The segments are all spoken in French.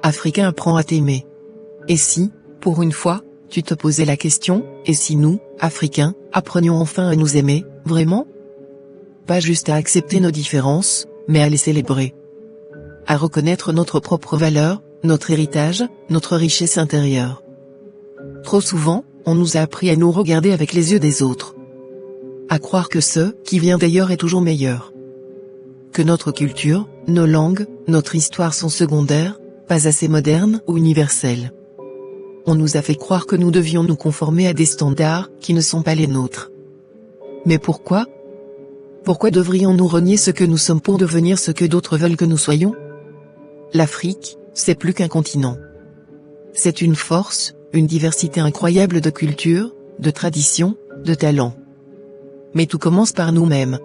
Africain apprend à t'aimer. Et si, pour une fois, tu te posais la question, et si nous, Africains, apprenions enfin à nous aimer, vraiment? Pas juste à accepter nos différences, mais à les célébrer. À reconnaître notre propre valeur, notre héritage, notre richesse intérieure. Trop souvent, on nous a appris à nous regarder avec les yeux des autres. À croire que ce qui vient d'ailleurs est toujours meilleur. Que notre culture, nos langues, notre histoire sont secondaires, pas assez modernes ou universelles. On nous a fait croire que nous devions nous conformer à des standards qui ne sont pas les nôtres. Mais pourquoi? Pourquoi devrions-nous renier ce que nous sommes pour devenir ce que d'autres veulent que nous soyons? L'Afrique, c'est plus qu'un continent. C'est une force, une diversité incroyable de cultures, de traditions, de talents. Mais tout commence par nous-mêmes.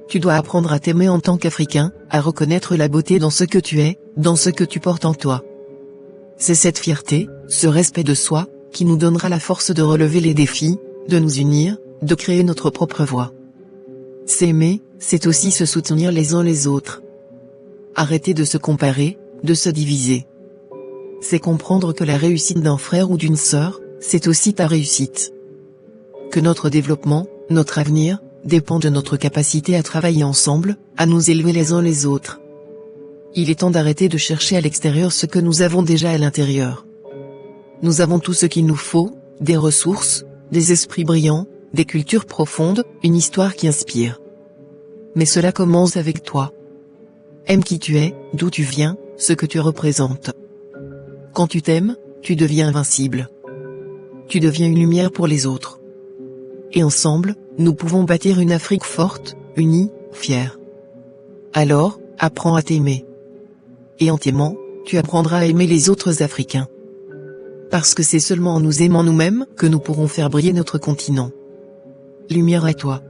Tu dois apprendre à t'aimer en tant qu'Africain, à reconnaître la beauté dans ce que tu es, dans ce que tu portes en toi. C'est cette fierté, ce respect de soi, qui nous donnera la force de relever les défis, de nous unir, de créer notre propre voie. S'aimer, c'est aussi se soutenir les uns les autres. Arrêter de se comparer, de se diviser. C'est comprendre que la réussite d'un frère ou d'une sœur, c'est aussi ta réussite. Que notre développement, notre avenir, dépend de notre capacité à travailler ensemble, à nous élever les uns les autres. Il est temps d'arrêter de chercher à l'extérieur ce que nous avons déjà à l'intérieur. Nous avons tout ce qu'il nous faut, des ressources, des esprits brillants, des cultures profondes, une histoire qui inspire. Mais cela commence avec toi. Aime qui tu es, d'où tu viens, ce que tu représentes. Quand tu t'aimes, tu deviens invincible. Tu deviens une lumière pour les autres. Et ensemble, nous pouvons bâtir une Afrique forte, unie, fière. Alors, apprends à t'aimer. Et en t'aimant, tu apprendras à aimer les autres Africains. Parce que c'est seulement en nous aimant nous-mêmes que nous pourrons faire briller notre continent. Lumière à toi.